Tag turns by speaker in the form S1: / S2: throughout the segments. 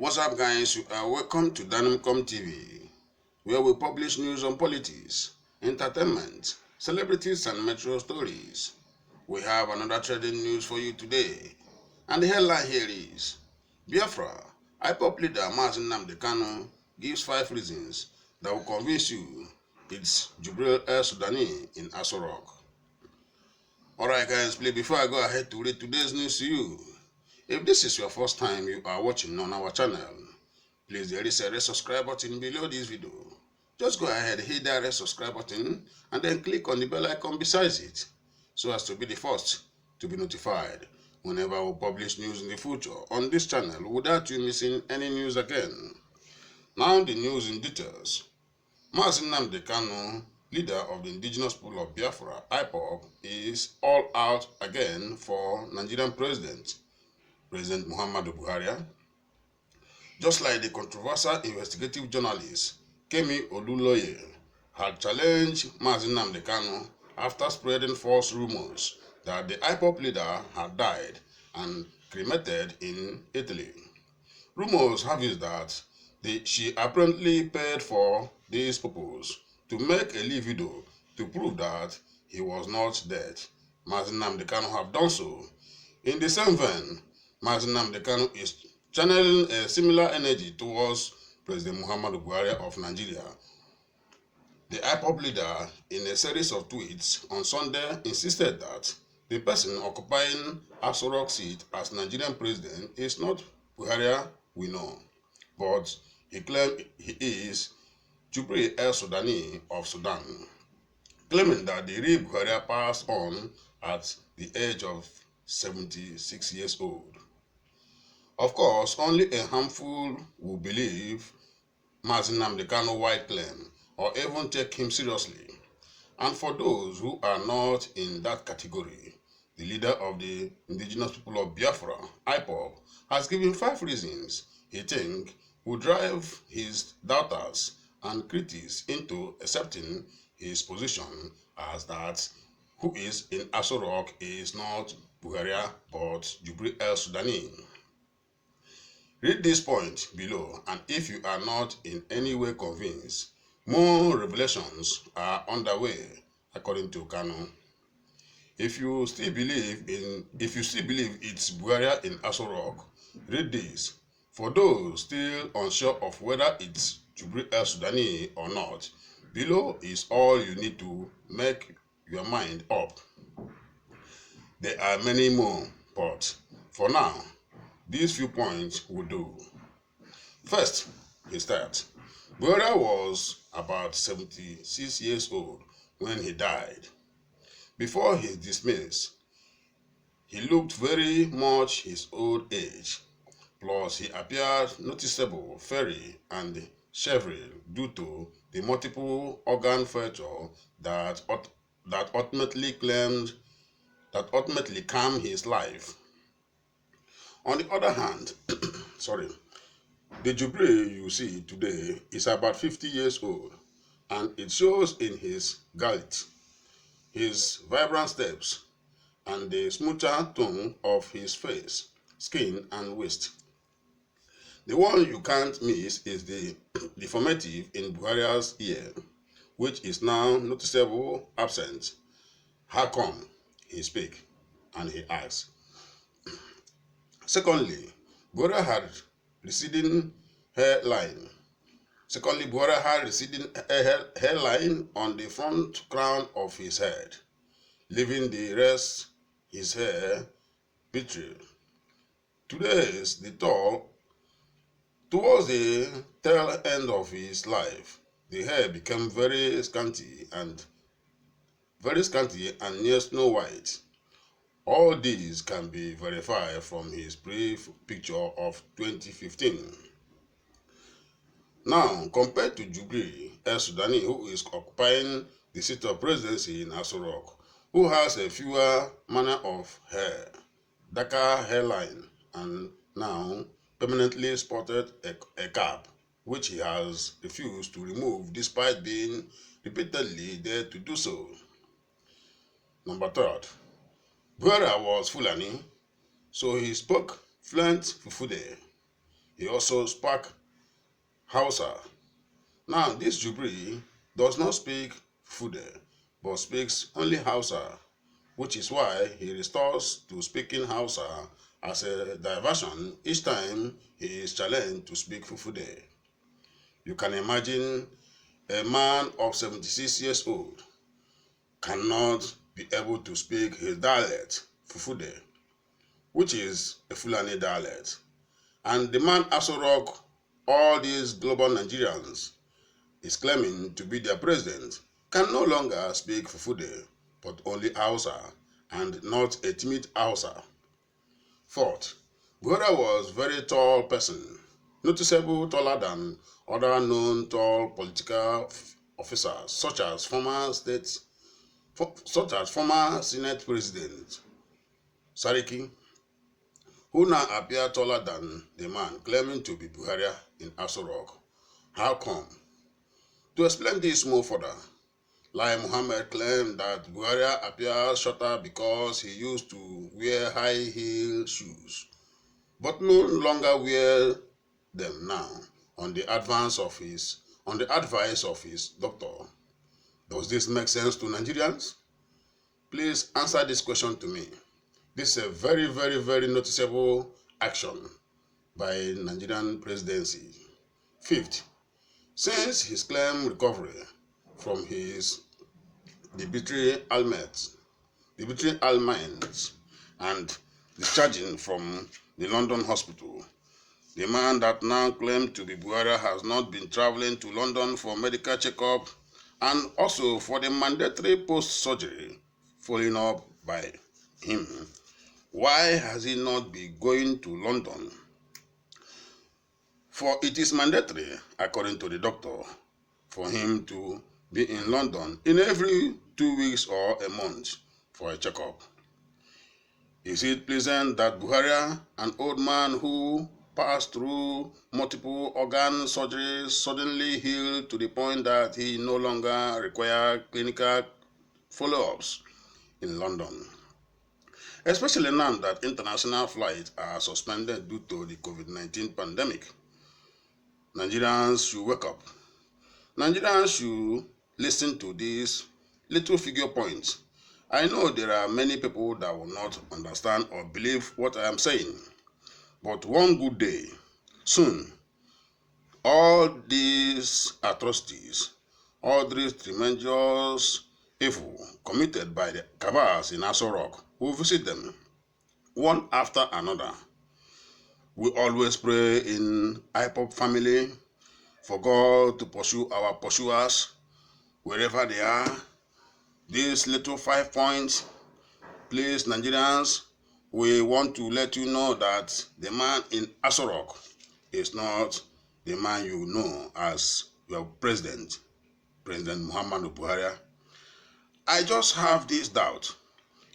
S1: What's up, guys? You are welcome to Danimcom TV, where we publish news on politics, entertainment, celebrities, and metro stories. We have another trending news for you today, and the headline here is BIAFRA, IPOB leader Nnamdi Kanu gives 5 reasons that will convince you it's Jubril Sudani in Aso Rock. Alright guys, please, before I go ahead to read today's news to you, if this is your first time you are watching on our channel, please there is a red subscribe button below this video. Just go ahead, hit that red subscribe button and then click on the bell icon beside it so as to be the first to be notified whenever we publish news in the future on this channel without you missing any news again. Now the news in details. Nnamdi Kanu, leader of the indigenous people of Biafra, IPOB, is all out again for Nigerian President Muhammadu Buhari. Just like the controversial investigative journalist Kemi Oluloye had challenged Nnamdi Kanu after spreading false rumors that the IPOB leader had died and cremated in Italy. Rumors have it that she apparently paid for this purpose to make a live video to prove that he was not dead. Nnamdi Kanu have done so. In the same vein, Nnamdi Kanu is channeling a similar energy towards President Muhammadu Buhari of Nigeria. The IPOB leader, in a series of tweets on Sunday, insisted that the person occupying Aso Rock seat as Nigerian president is not Buhari we know, but he claimed he is Jubril Sudani of Sudan, claiming that the real Buhari passed on at the age of 76 years old. Of course, only a handful will believe Nnamdi Kanu's white claim or even take him seriously. And for those who are not in that category, the leader of the indigenous people of Biafra, IPOB, has given 5 reasons he thinks will drive his doubters and critics into accepting his position as that who is in Aso Rock is not Buhari but Jubril Sudani. Read this point below, and if you are not in any way convinced, more revelations are underway, according to Kanu. If you still believe it's Buhari in Aso Rock, read this. For those still unsure of whether it's Jubril Sudani or not, below is all you need to make your mind up. There are many more, but for now, these few points will do. First, he starts. Buhari was about 76 years old when he died. Before his dismiss, he looked very much his old age. Plus, he appeared noticeable, fairy, and shriveled due to the multiple organ failure that ultimately calmed his life. On the other hand, the Jubril you see today is about 50 years old, and it shows in his gait, his vibrant steps, and the smoother tone of his face, skin, and waist. The one you can't miss is the deformity in Buhari's ear, which is now noticeable absent. How come? He speaks, and he asks. Secondly, Buhari had receding hairline. On the front crown of his head, leaving the rest his hair betrayed. Towards the tail end of his life, the hair became very scanty and near snow white. All these can be verified from his brief picture of 2015. Now, compared to Jubril Sudani, who is occupying the seat of presidency in Aso Rock, who has a fewer manner of hair, darker hairline, and now permanently sported a cap, which he has refused to remove despite being repeatedly dared to do so. Number 3. Buhari was Fulani, so he spoke fluent Fufude. He also spoke Hausa. Now, this Jubril does not speak Fude, but speaks only Hausa, which is why he restores to speaking Hausa as a diversion each time he is challenged to speak Fufude. You can imagine a man of 76 years old cannot be able to speak his dialect, Fufude, which is a Fulani dialect. And the man Asorok, all these global Nigerians is claiming to be their president, can no longer speak Fufude, but only Hausa, and not a timid Hausa. Fourth, Buhari was a very tall person, noticeable taller than other known tall political officers, such as former Senate President Sariki, who now appear taller than the man claiming to be Buhari in Aso Rock. How come? To explain this more further, Lai Muhammad claimed that Buhari appears shorter because he used to wear high-heel shoes, but no longer wear them now on the advice of his doctor. Does this make sense to Nigerians? Please answer this question to me. This is a very, very, very noticeable action by Nigerian presidency. Fifth, since his claimed recovery from his debitory ailments and discharging from the London hospital, the man that now claimed to be Buhari has not been traveling to London for medical checkup and also for the mandatory post-surgery following up by him. Why has he not been going to London? For it is mandatory, according to the doctor, for him to be in London in every 2 weeks or a month for a checkup. Is it pleasant that Buhari, an old man who passed through multiple organ surgeries, suddenly healed to the point that he no longer requires clinical follow-ups in London? Especially now that international flights are suspended due to the COVID-19 pandemic. Nigerians should wake up. Nigerians should listen to these little figure points. I know there are many people that will not understand or believe what I am saying, but one good day, soon, all these atrocities, all these tremendous evil committed by the cabals in Aso Rock will visit them, one after another. We always pray in IPOB family for God to pursue our pursuers wherever they are. These little 5 points, please, Nigerians, we want to let you know that the man in Aso Rock is not the man you know as your President Muhammadu Buhari. I just have this doubt.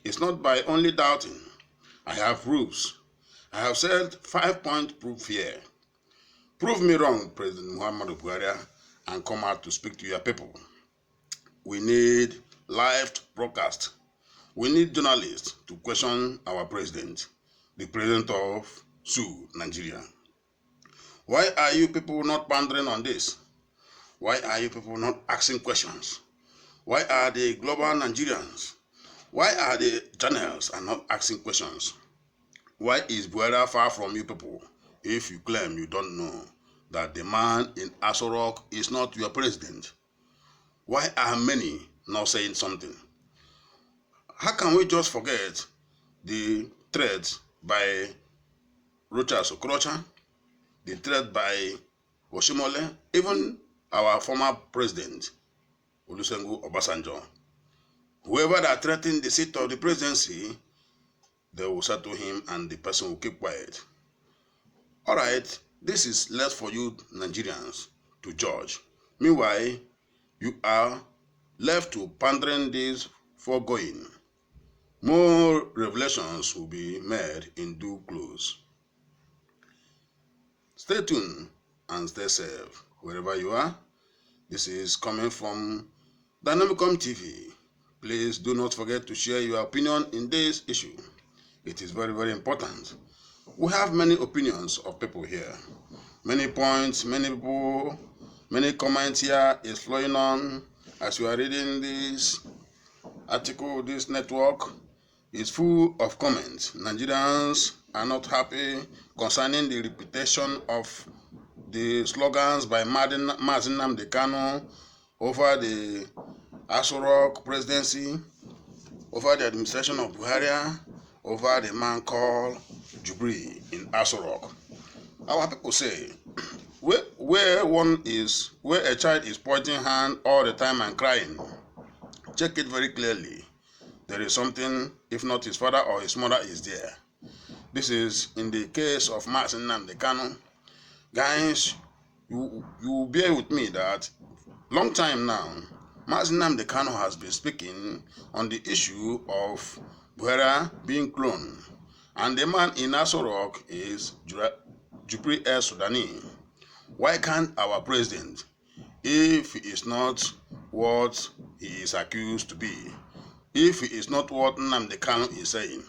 S1: It's not by only doubting. I have proofs. I have said 5-point proof here. Prove me wrong, President Muhammadu Buhari, and come out to speak to your people. We need live broadcast. We need journalists to question our president, the president of Nigeria. Why are you people not pondering on this? Why are you people not asking questions? Why are the global Nigerians? Why are the channels are not asking questions? Why is Buhari far from you people if you claim you don't know that the man in Aso Rock is not your president? Why are many not saying something? How can we just forget the threats by Rochas Okorocha, the threat by Oshimole, even our former president, Olusegun Obasanjo? Whoever that threatened the seat of the presidency, they will settle him and the person will keep quiet. All right, this is left for you Nigerians to judge. Meanwhile, you are left to pondering this foregoing. More revelations will be made in due course. Stay tuned and stay safe wherever you are. This is coming from Dynamicom TV. Please do not forget to share your opinion in this issue. It is very, very important. We have many opinions of people here. Many points, many people, many comments here is flowing on as you are reading this article. This network is full of comments. Nigerians are not happy concerning the reputation of the slogans by Nnamdi Kanu over the Aso Rock presidency, over the administration of Buhari, over the man called Jubril in Aso Rock. Our people say, where a child is pointing hand all the time and crying, check it very clearly. There is something, if not his father or his mother is there. This is in the case of Nnamdi Kanu. Guys, you bear with me that long time now, Nnamdi Kanu has been speaking on the issue of Buhari being cloned, and the man in Aso Rock is Jubril Sudani. Why can't our president, if he is not what he is accused to be, if he is not what Nnamdi Kanu is saying,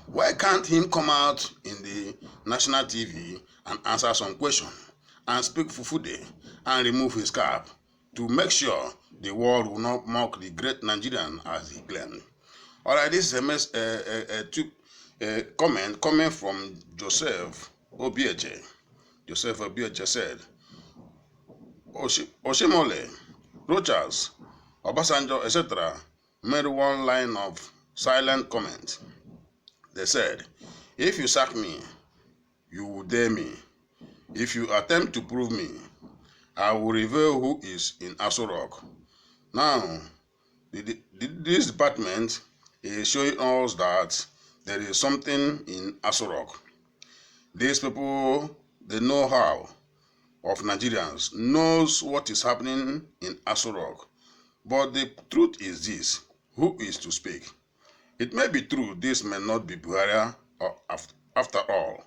S1: why can't him come out in the national TV and answer some question and speak fufude and remove his cap to make sure the world will not mock the great Nigerian as he claimed? All right, this is a comment coming from Joseph Obieche. Joseph Obieche said, Oshimole, Rochas, Obasanjo, etc. made one line of silent comment. They said, if you sack me, you will dare me. If you attempt to prove me, I will reveal who is in Aso Rock. Now, this department is showing us that there is something in Aso Rock. These people, the know-how of Nigerians, knows what is happening in Aso Rock. But the truth is this: who is to speak? It may be true this may not be Buhari after all,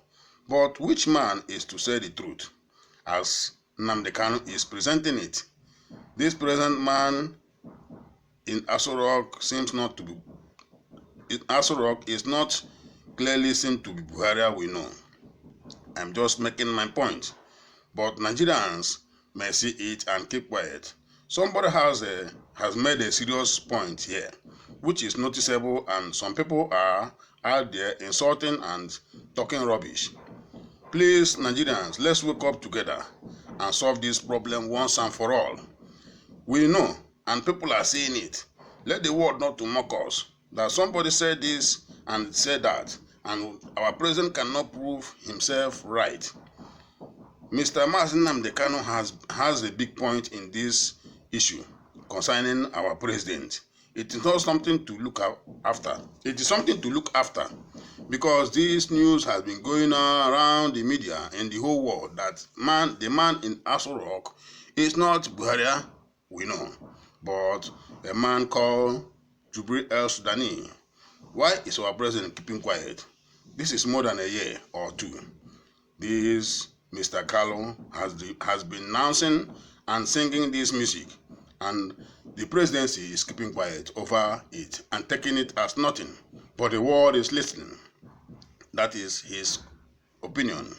S1: but which man is to say the truth as Nnamdi Kanu is presenting it? This present man in Aso Rock seems not to be. Aso Rock is not clearly seen to be Buhari, we know. I'm just making my point, but Nigerians may see it and keep quiet. Somebody has made a serious point here, which is noticeable, and some people are out there insulting and talking rubbish. Please, Nigerians, let's wake up together and solve this problem once and for all. We know, and people are seeing it. Let the world not to mock us, that somebody said this and said that, and our president cannot prove himself right. Mr. Nnamdi Kanu has a big point in this issue concerning our president. It is not something to look after. It is something to look after, because this news has been going on around the media in the whole world that the man in Aso Rock is not Buhari, we know, but a man called Jubril Sudani. Why is our president keeping quiet? This is more than a year or two. This Mr. Kanu has been announcing and singing this music, and the presidency is keeping quiet over it and taking it as nothing, but the world is listening. That is his opinion.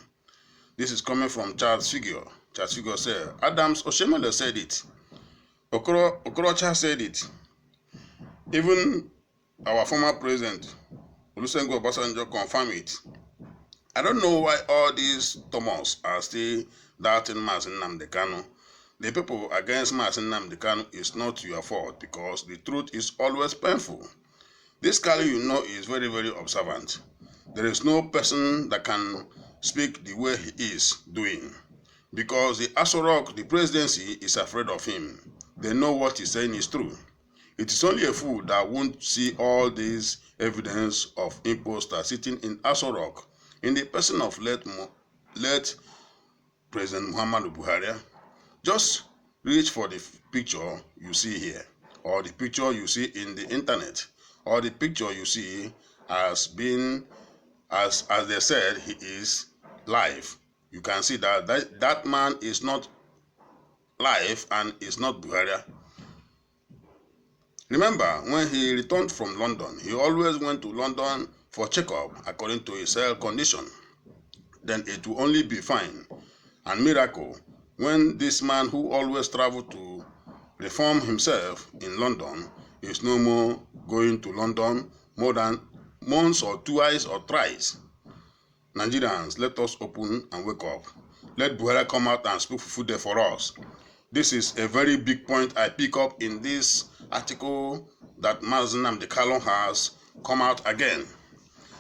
S1: This is coming from Charles Figure. Charles Figure said, Adams Oshemele said it. Okorocha said it. Even our former president, Olusegun Obasanjo, confirmed it. I don't know why all these Thomas are still doubting Nnamdi Kanu. The people against Nnamdi Kanu is not your fault, because the truth is always painful. This Kanu, you know, is very, very observant. There is no person that can speak the way he is doing, because the Aso Rock, the presidency, is afraid of him. They know what he's saying is true. It is only a fool that won't see all this evidence of impostor sitting in Aso Rock in the person of late President Muhammadu Buhari. Just reach for the picture you see here, or the picture you see in the internet, or the picture you see as being, as they said, he is live. You can see that man is not live and is not Buhari. Remember, when he returned from London, he always went to London for checkup according to his health condition. Then it will only be fine. and miracle when this man who always traveled to reform himself in London is no more going to London more than once or twice or thrice. Nigerians, let us open and wake up. Let Buhari come out and speak Fufude for us. This is a very big point I pick up in this article that Nnamdi Kanu has come out again.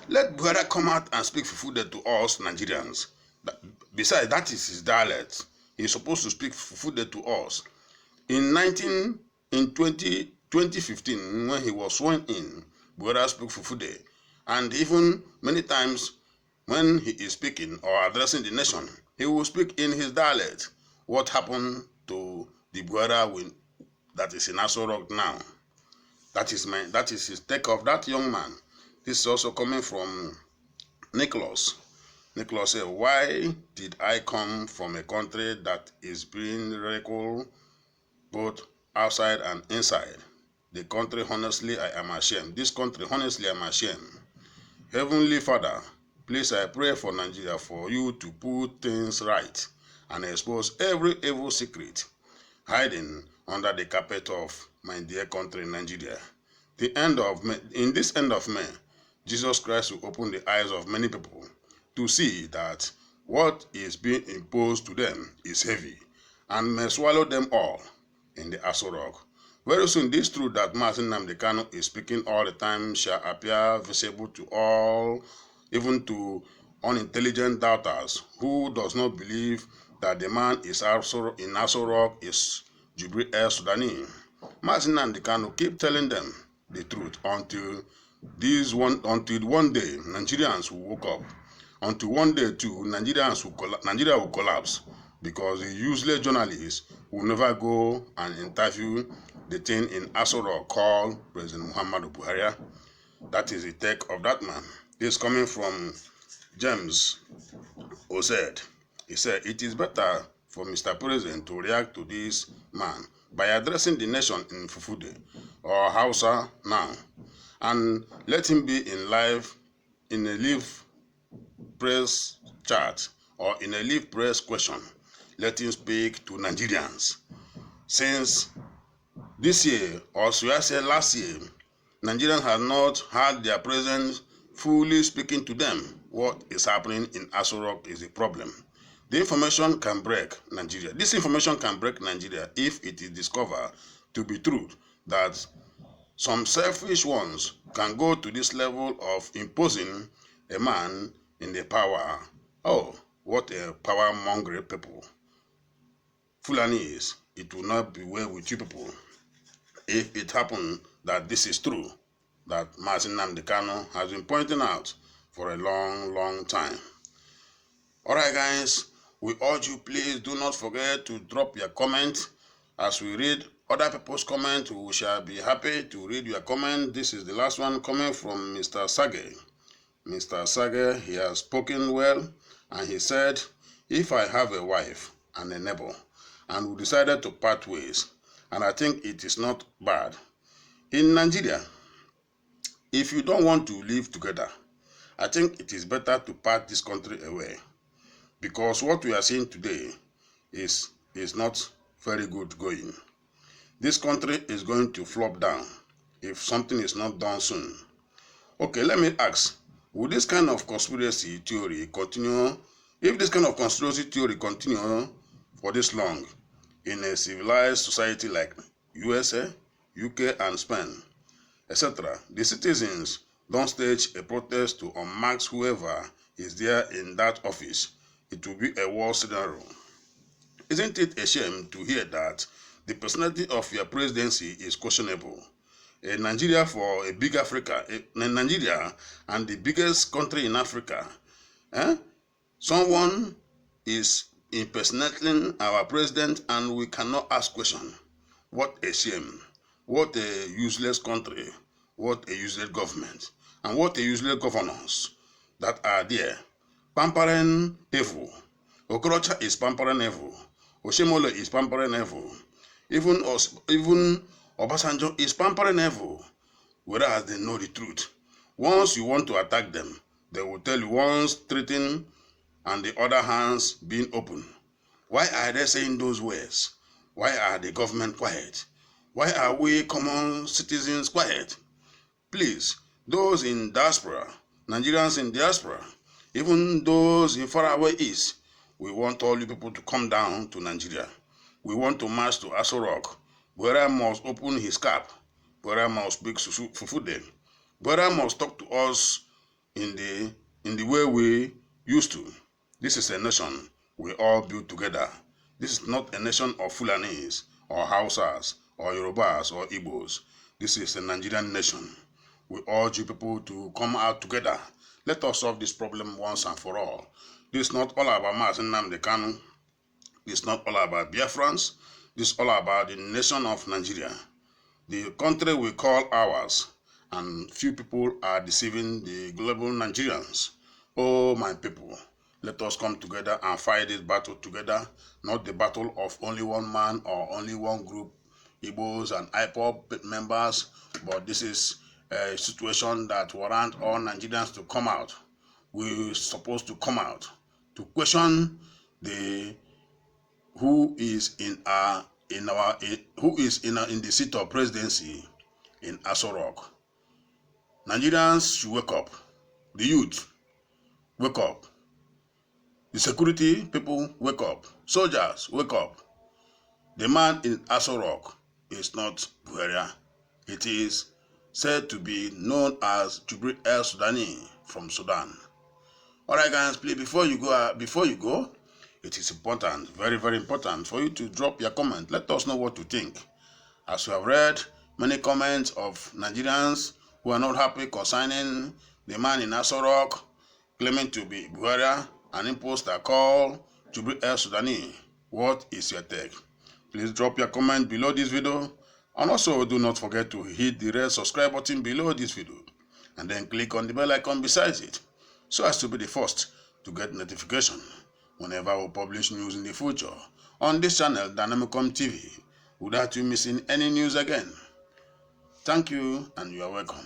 S1: Let Buhari come out and speak Fufude to us Nigerians. Besides, that is his dialect. He is supposed to speak Fufude to us. In 2015, when he was sworn in, Buhari spoke Fufude. And even many times when he is speaking or addressing the nation, he will speak in his dialect. What happened to the Buhari that is in Aso Rock now? That is his take of that young man. This is also coming from Nicholas. Nicholas said, why did I come from a country that is being ridiculed both outside and inside? The country, honestly, I am ashamed. This country, honestly, I am ashamed. Heavenly Father, please I pray for Nigeria for you to put things right and expose every evil secret hiding under the carpet of my dear country, Nigeria. In this end of May, Jesus Christ will open the eyes of many people to see that what is being imposed to them is heavy and may swallow them all in the Aso Rock. Very soon, this truth that Nnamdi Kanu is speaking all the time shall appear visible to all, even to unintelligent doubters who does not believe that the man in Aso Rock is Jubril Sudani. Nnamdi Kanu keep telling them the truth until one day Nigerians will wake up. Until one day too, Nigeria will collapse because the useless journalists will never go and interview the thing in Aso Rock called President Muhammadu Buhari. That is the take of that man. This is coming from James Osed. He said, it is better for Mr. President to react to this man by addressing the nation in Fufude or Hausa now, and let him be in a live press chat or in a live press question. Let him speak to Nigerians. Since this year, or should I say last year, Nigerians have not had their president fully speaking to them. What is happening in Aso Rock is a problem. The information can break Nigeria. This information can break Nigeria if it is discovered to be true that some selfish ones can go to this level of imposing a man in the power. Oh, what a power-mongering people. Fulani is. It will not be well with you people if it happened that this is true, that Nnamdi Kanu has been pointing out for a long, long time. Alright guys, we urge you, please do not forget to drop your comment. As we read other people's comment, we shall be happy to read your comment. This is the last one coming from Mr. Sage. Mr. Sage, he has spoken well, and he said, if I have a wife and a neighbor, and we decided to part ways, and I think it is not bad. In Nigeria, if you don't want to live together, I think it is better to part this country away, because what we are seeing today is not very good going. This country is going to flop down if something is not done soon. Okay, let me ask, will this kind of conspiracy theory continue? If this kind of conspiracy theory continue for this long in a civilized society like USA, UK and Spain, etc., the citizens don't stage a protest to unmask whoever is there in that office, it will be a war scenario. Isn't it a shame to hear that the personality of your presidency is questionable? Nigeria for a big Africa, Nigeria and the biggest country in Africa, someone is impersonating our president and we cannot ask question. What a shame. What a useless country. What a useless government. And what a useless governors that are there. Pampering evil. Okorocha is pampering evil. Oshemole is pampering evil. Even Obasanjo is pampering evil. Whereas they know the truth. Once you want to attack them, they will tell you once treating and the other hands being open. Why are they saying those words? Why are the government quiet? Why are we common citizens quiet? Please, those in diaspora, Nigerians in diaspora, even those in faraway east, we want all you people to come down to Nigeria. We want to march to Aso Rock. Buhari must open his cap. Buhari must speak Fufude. Buhari must talk to us in the way we used to. This is a nation we all build together. This is not a nation of Fulanis or Hausas or Yorubas or Igbos. This is a Nigerian nation. We urge you people to come out together. Let us solve this problem once and for all. This is not all about Nnamdi Kanu. This is not all about Biafrans. This is all about the nation of Nigeria. The country we call ours, and few people are deceiving the global Nigerians. Oh, my people, let us come together and fight this battle together, not the battle of only one man or only one group, Igbos and IPOB members, but this is a situation that warrants all Nigerians to come out. We're supposed to come out to question who is in the seat of presidency in Aso Rock. Nigerians should wake up. The youth, wake up. The security people, wake up. Soldiers, wake up. The man in Aso Rock is not Buhari. It is said to be known as Jubril Sudani from Sudan. Alright guys, please, before you go, it is important, very, very important for you to drop your comment. Let us know what you think. As you have read many comments of Nigerians who are not happy concerning the man in Aso Rock claiming to be Buhari, an imposter called Jubril Sudani. What is your take? Please drop your comment below this video. And also do not forget to hit the red subscribe button below this video. And then click on the bell icon beside it, so as to be the first to get notification whenever we publish news in the future on this channel, Dynamicom TV, without you missing any news again. Thank you, and you are welcome.